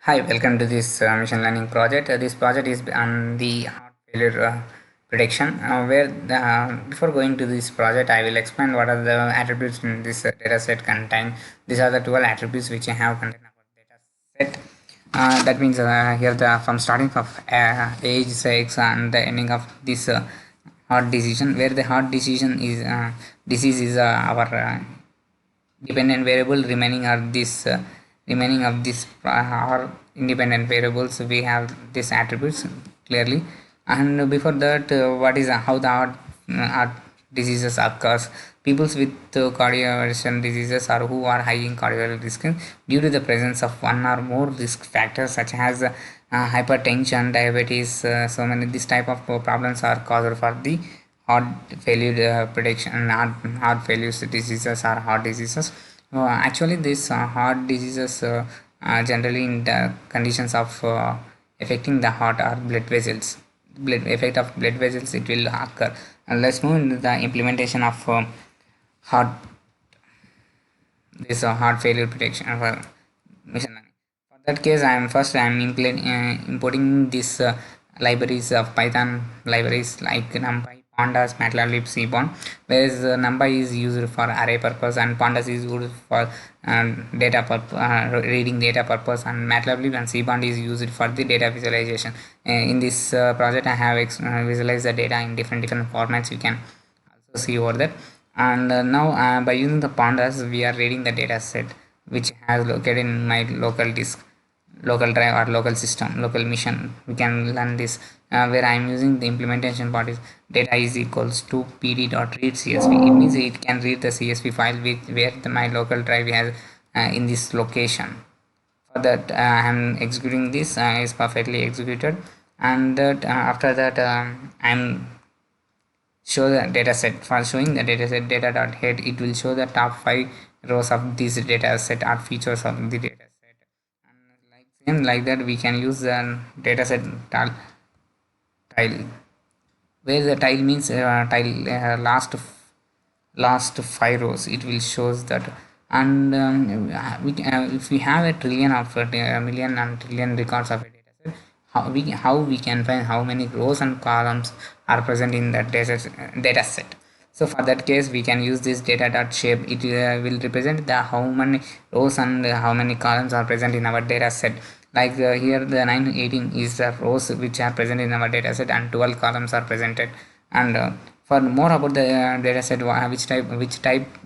Hi, welcome to this machine learning project. This project is on the heart failure prediction. Before going to this project, I will explain what are the attributes in this data set contain. These are the 12 attributes which I have contained our data set. That means here the from starting of age, sex, and the ending of this heart decision, where the heart decision is disease is our dependent variable remaining of this are independent variables. We have these attributes clearly, and before that what is how the heart diseases occurs. Peoples with cardiovascular diseases or who are high in cardiovascular risk due to the presence of one or more risk factors such as hypertension, diabetes. So many this type of problems are caused for the heart failure prediction. Heart failure diseases are heart diseases. Actually these heart diseases generally in the conditions of affecting the heart or blood vessels. Blood effect of blood vessels it will occur. And let's move into the implementation of heart this heart failure prediction for machine learning. For that case, importing these libraries of Python libraries like NumPy, Pandas, Matplotlib, Cbon, whereas NumPy is used for array purpose and Pandas is used for reading data purpose, and Matplotlib and Cbon is used for the data visualization. In this project, I have visualized the data in different formats. You can also see over there. And now by using the pandas we are reading the data set which has located in my local disk, local drive or local system, local machine. We can learn this where I am using the implementation part is data is equals to pd.read csv. It means it can read the csv file with where my local drive has in this location. For that I am executing this is perfectly executed, and that after that I am show the data set. For showing the data set data dot head, it will show the top 5 rows of this data set or features of the data set. And like that we can use the data set tile, where the tile means tile last 5 rows it will shows that. And if we have a trillion of a million and trillion records of a data set, how we can find how many rows and columns are present in that data set. So for that case we can use this data dot shape. It will represent the how many rows and how many columns are present in our data set. Like here the 918 is the rows which are present in our data set and 12 columns are presented. And for more about the data set, which type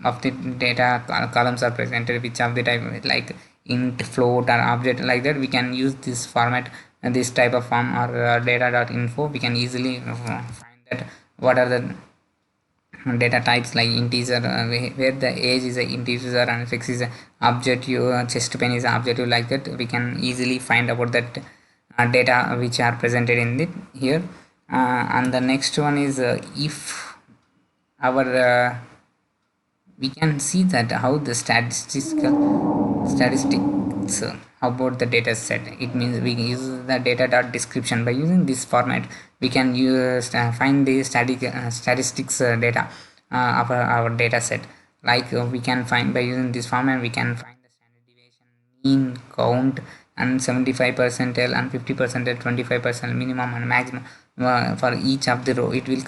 of the data columns are presented, which of the type like int, float or object, like that we can use this format and this type of form or data.info. We can easily find that what are the data types like integer, where the age is a integer and fix is a objective, chest pain is objective, like that we can easily find about that data which are presented in it here. And the next one is if our we can see that how the statistics about the data set. It means we use the data dot description. By using this format we can use find the statistics data of our data set. Like we can find by using this format we can find the standard deviation, mean, count, and 75 percentile and 50 percentile, 25% minimum and maximum for each of the row. It will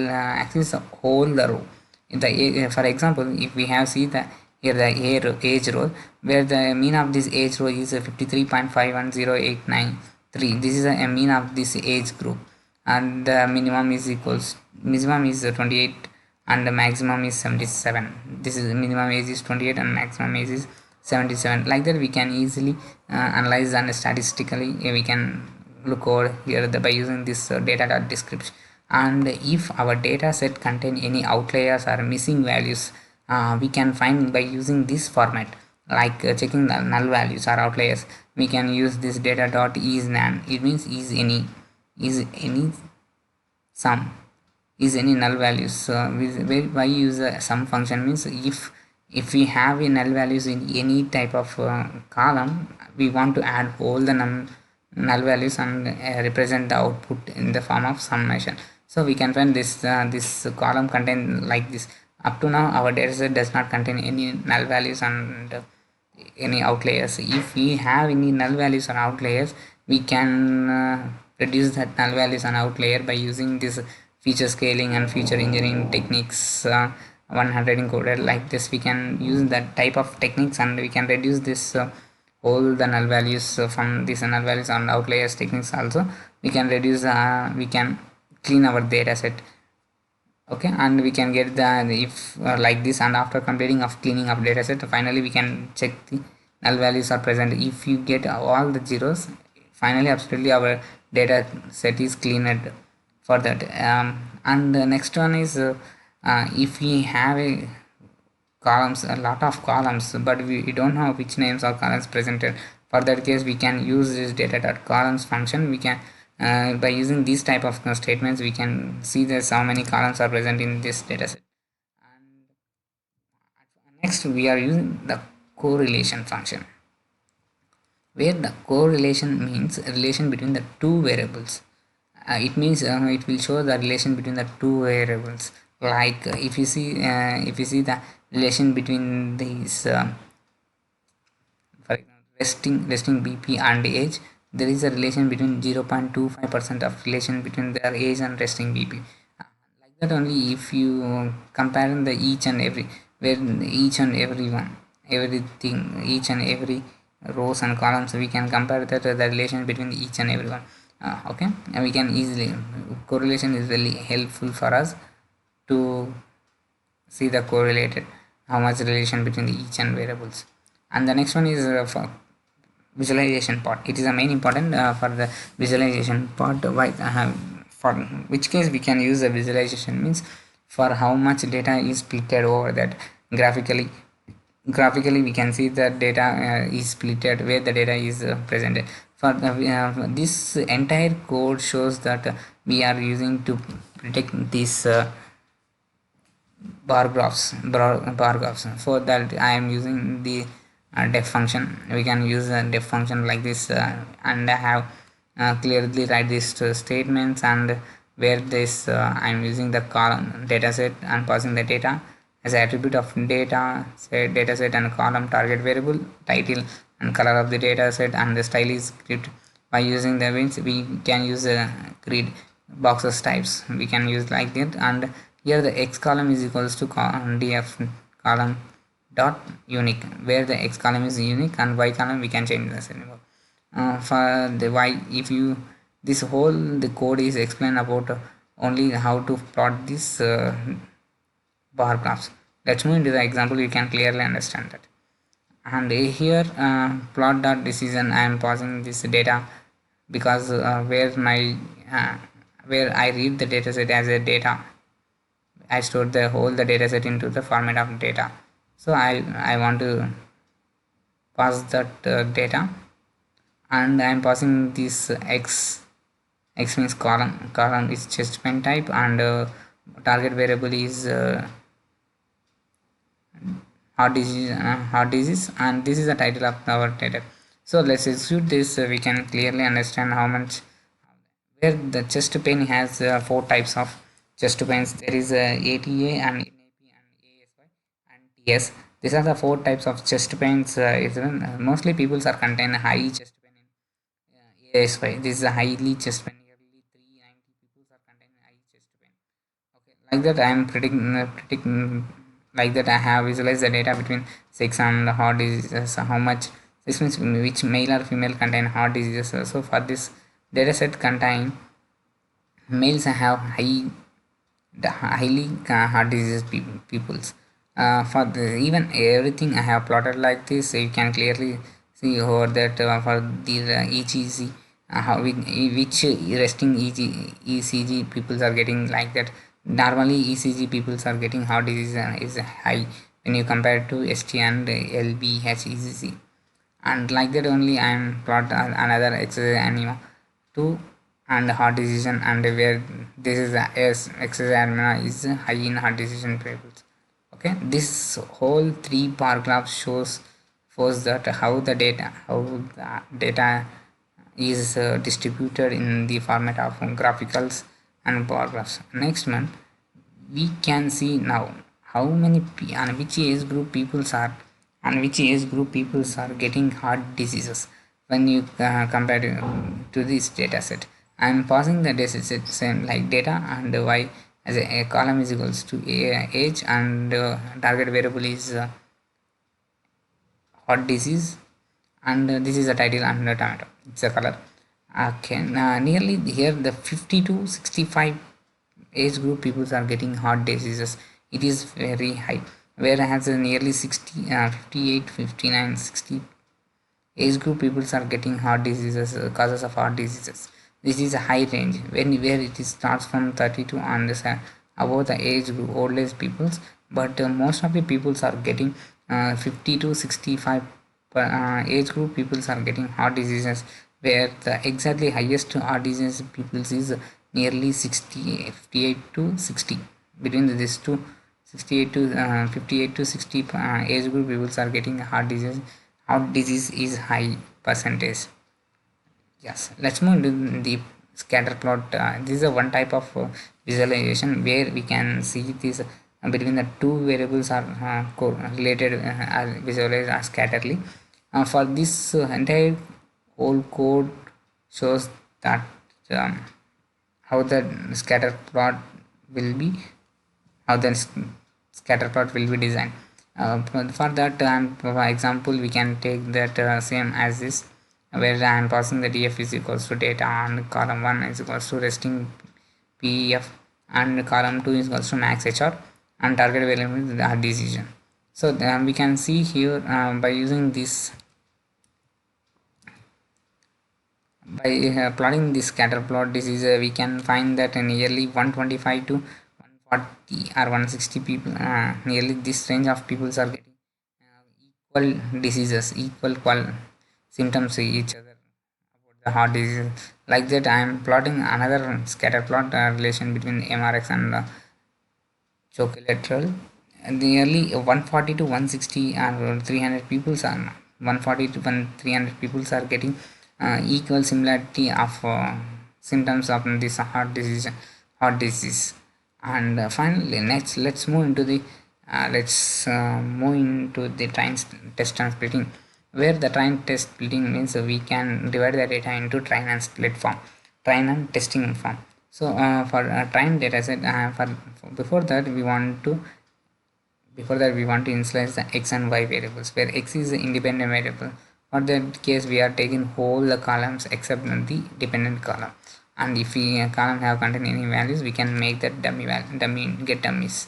access the whole the row in the for example, if we have see the here the age row, where the mean of this age row is 53.510893. This is a mean of this age group, and the minimum is 28 and the maximum is 77. This is minimum age is 28 and maximum age is 77. Like that we can easily analyze, and statistically we can look over here by using this data description. And if our data set contain any outliers or missing values, we can find by using this format. Like checking the null values or outliers, we can use this data dot is none. It means is any sum, is any null values. Why use a sum function means if we have a null values in any type of column, we want to add all the null values and represent the output in the form of summation. So we can find this column contain like this. Up to now our dataset does not contain any null values, and any outliers. If we have any null values or outliers, we can reduce that null values and outlier by using this feature scaling and feature engineering techniques. 100 encoded like this, we can use that type of techniques, and we can reduce this all the null values from these null values and outliers techniques. Also we can reduce, we can clean our data set. Okay, and we can get the, if like this, and after completing of cleaning of dataset, finally we can check the null values are present. If you get all the zeros, finally absolutely our data set is cleaned for that. And the next one is, if we have a columns, a lot of columns, but we don't know which names or columns presented. For that case, we can use this data.columns function. We can, by using these type of statements, we can see this how many columns are present in this dataset. And next we are using the correlation function, where the correlation means relation between the two variables. It means it will show the relation between the two variables. Like if you see the relation between these, for example, resting BP and age, there is a relation between 0.25% of relation between their age and resting BP. Like that only, if you compare the each and every, where each and every one, everything, each and every rows and columns, we can compare that the relation between each and every one. Okay, and we can easily, correlation is really helpful for us to see the correlated how much relation between each and variables. And the next one is for visualization part. It is a main important for the visualization part. Why for which case we can use the visualization means for how much data is splitted over that graphically. Graphically we can see that data is splitted where the data is presented. For this entire code shows that we are using to predict this bar graphs. For that I am using the def function. We can use a def function like this, and I have clearly write these statements, and where this I am using the column data set and passing the data as attribute of data set, data set and column target variable title and color of the data set, and the style is script. By using the means we can use grid boxes types, we can use like that. And here the x column is equals to df column dot unique, where the x column is unique, and y column we can change this anymore. For the y, if you, this whole the code is explained about only how to plot this bar graphs. Let's move into the example, you can clearly understand that. And here plot dot decision, I am passing this data because where I read the dataset as a data, I stored the whole the dataset into the format of data. So I want to pass that data, and I am passing this x means column is chest pain type, and target variable is heart disease, and this is the title of our data. So let's execute this. We can clearly understand how much, where the chest pain has four types of chest pains. There is ATA and NAP and ASY and TS. These are the four types of chest pains. Mostly people are contain high chest pain in ASY. This is a highly chest pain. Nearly 390 people are containing high chest pain. Okay, like that I am predicting like that I have visualized the data between 6 and heart diseases. How much this means which male or female contain heart diseases. So for this data set contain males have highly heart disease peoples. For the, even everything I have plotted like this, you can clearly see over that for the ECG, how which resting ECG peoples are getting like that. Normally ECG peoples are getting heart disease is high when you compare to ST and LBH ECG. And like that only I am plot another exercise anima 2 and heart disease, and where this is as exercise anima is high in heart disease variables. Okay, this whole three bar graph shows that how the data is distributed in the format of graphicals and bar graphs. Next one, we can see now how many and which age group peoples are and which age group peoples are getting heart diseases when you compare to this data set. I am passing the data set same like data and y as a column is equals to age, and target variable is heart disease, and this is the title and the tomato, it's a color. Okay, nearly here the 50 to 65 age group people are getting heart diseases, it is very high, whereas nearly 60 58 59 60 age group people are getting heart diseases, causes of heart diseases. This is a high range when where it is starts from 32 and above the age group old age peoples, but most of the peoples are getting 50 to 65 age group peoples are getting heart diseases, where the exactly highest heart disease peoples is nearly 60 58 to 60, between these two 68 to 58 to 60 age group peoples are getting heart disease. Heart disease is high percentage. Yes, let's move into the scatter plot. This is a one type of visualization where we can see this between the two variables are related, are visualized as scatterly. For this entire whole code shows that um, how the scatter plot will be, how the scatter plot will be designed. For that, for example, we can take that same as this, where I am passing the df is equals to data, and column 1 is equals to resting pef, and column 2 is equals to max hr, and target variable is the decision. So we can see here by using this, by plotting this scatter plot, this is we can find that nearly 125 to 140 or 160 people, nearly this range of people are getting equal diseases, equal symptoms to each other about the heart disease. Like that, I am plotting another scatter plot relation between mrx and chocolatral. Nearly 140 to 160 or 300 people are 140 to 300 people are getting equal similarity of symptoms of this heart disease. And finally, next let's move into the move into the test and splitting, where the train test splitting means we can divide the data into train and split form, train and testing form. So for train data set, for before that we want to initialize the x and y variables, where x is the independent variable. For that case, we are taking whole the columns except the dependent column, and if we column have contain any values, we can make that dummy get dummies.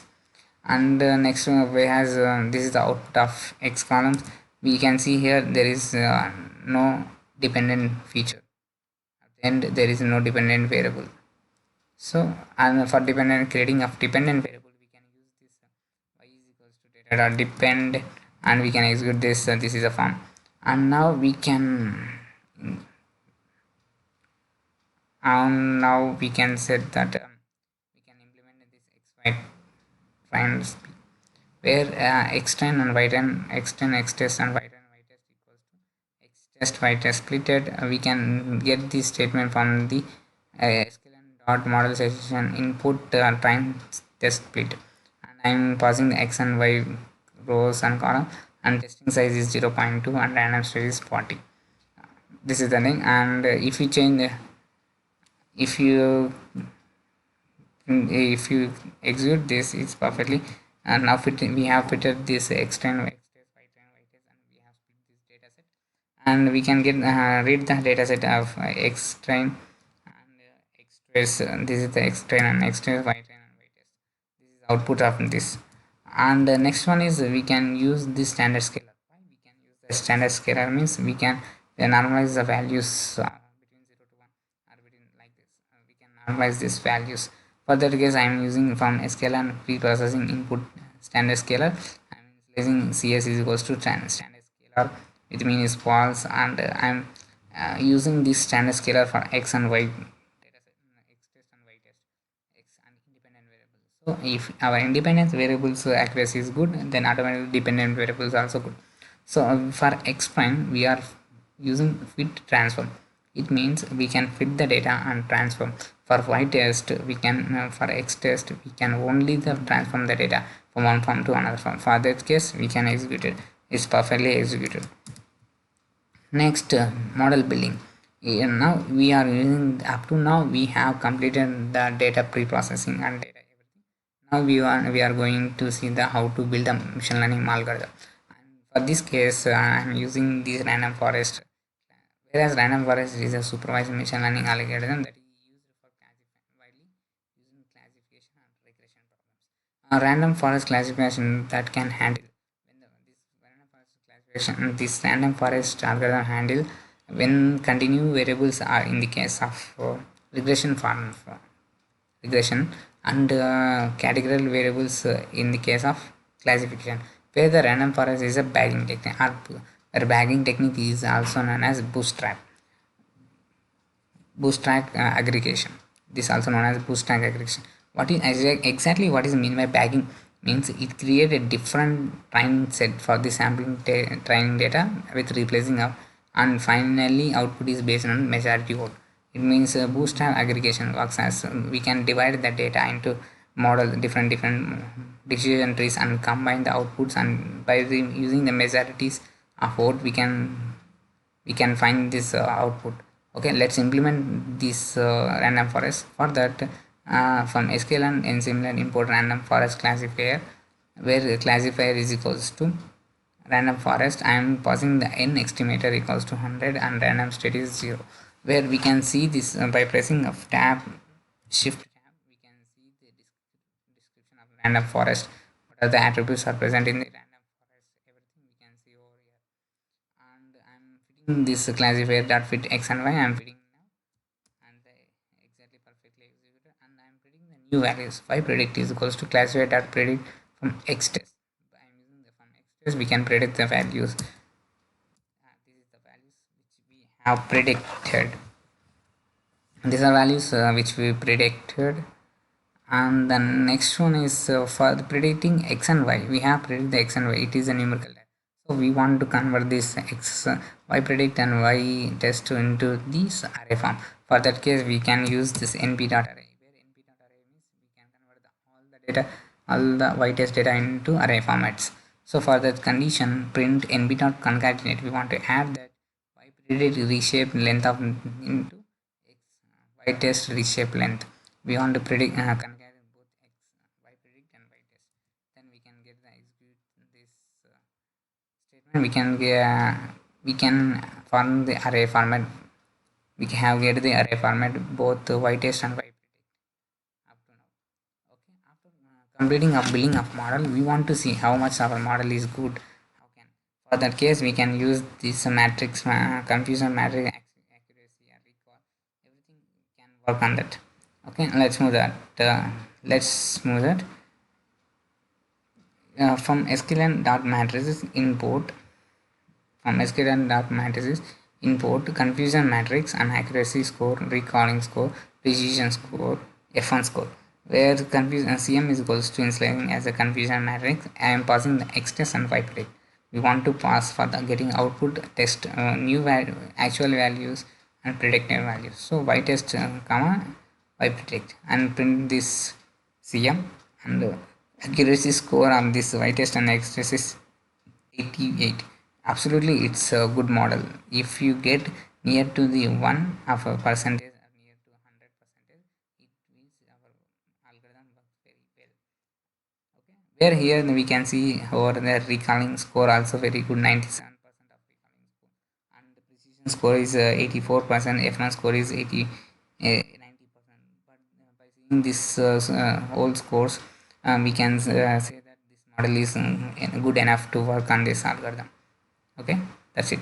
And next we has this is the output of x columns. We can see here there is no dependent feature, and there is no dependent variable. So, and for dependent creating of dependent variable, we can use this y is equals to data depend, and we can execute this. This is a form, and now we can set that we can implement this xy finds, where x10 and y10, x10 x test and y10 y test equals to x test y test splitted. We can get this statement from the sklearn dot modelization input time test split, and I'm passing the x and y rows and column, and testing size is 0.2 and random stage is 40. This is the thing, and if you change if you execute this, it's perfectly, and now we have fitted this extend x test y test y test, and we have split this data set, and we can get read the data set of x train and x trace. This is the x train and x trace, y train and y test. This is output of this. And the next one is we can use the standard scalar. Why we can use the standard scalar means we can normalize the values between 0 to 1, or between like this. We can normalize these values. For that case, I am using from scalar and pre-processing input standard scalar. I am initializing cs is equals to standard scalar with mean is false, and I am using this standard scalar for x and y data set, x test and y test, x and independent variables. So if our independent variables accuracy is good, then automatically dependent variables also good. So for x prime, we are using fit transform. It means we can fit the data and transform. For y test, we can for x test we can only transform the data from one form to another form. For that case, we can execute it is perfectly executed. Next, model building. Now we are using, up to now we have completed the data pre-processing and data everything. Now we are going to see the how to build a machine learning algorithm. And for this case, I am using this random forest. Whereas random forest is a supervised machine learning algorithm that is used for classifying widely using classification and regression problems. A random forest classification that can handle this random forest algorithm handle when continuous variables are in the case of regression form regression and categorical variables in the case of classification, where the random forest is a bagging technique, or bagging technique is also known as bootstrap aggregation. This is also known as bootstrap aggregation. What is exactly what is mean by bagging? Means it create a different training set for the sampling training data with replacing of, and finally output is based on majority vote. It means bootstrap aggregation works as we can divide the data into model different decision trees and combine the outputs, and by using the majorities of vote we can find this output. Okay, let's implement this random forest. For that, from SQL and similar import random forest classifier, where classifier is equals to random forest. I am passing the n estimator equals to 100 and random state is 0, where we can see this by pressing of tab shift tab we can see the description of random forest. What are the attributes are present in the random forest, everything we can see over here. And I'm fitting this classifier that fit x and y. I'm fitting now, and the exactly perfectly executed. And I'm fitting the new values. Y predict is equals to classifier that predict from x test. I'm using the from x test we can predict the values. This is the values which we have predicted. These are values which we predicted. And the next one is for the predicting x and y. We have predicted the x and y. It is a numerical data. So we want to convert this x y predict and y test into this array form. For that case, we can use this np dot array. Where np dot array means we can convert all the data, all the y test data into array formats. So for that condition, print np dot concatenate. We want to add that y predict reshaped length of into x y test reshape length. We want to predict concatenate both x y predict and y test. Then we can get the execute this statement. We can form the array format. We can have get the array format both y test and y predict up to now. Okay, after completing a building of model, we want to see how much our model is good. How can, for that case we can use this matrix confusion matrix accuracy and recall, everything can work on that. Okay, let's move that. From sklearn dot matrices import from sklearn dot matrices import confusion matrix and accuracy score, recalling score, precision score, f1 score, where confusion cm is equals to initializing as a confusion matrix. I am passing the x test and y predict. We want to pass for the getting output test new actual values and predicted values. So y test comma y predict and print this cm, and accuracy score on this y test and x test is 88. Absolutely, it's a good model. If you get near to the 1 of a percentage or near to 100%, it means our algorithm works very well. Okay, where here we can see over the recalling score also very good, 97% of recalling score, and the precision score is 84%. F1 score is 90%. But by seeing this whole scores, we can say that this model is good enough to work on this algorithm. Okay, that's it.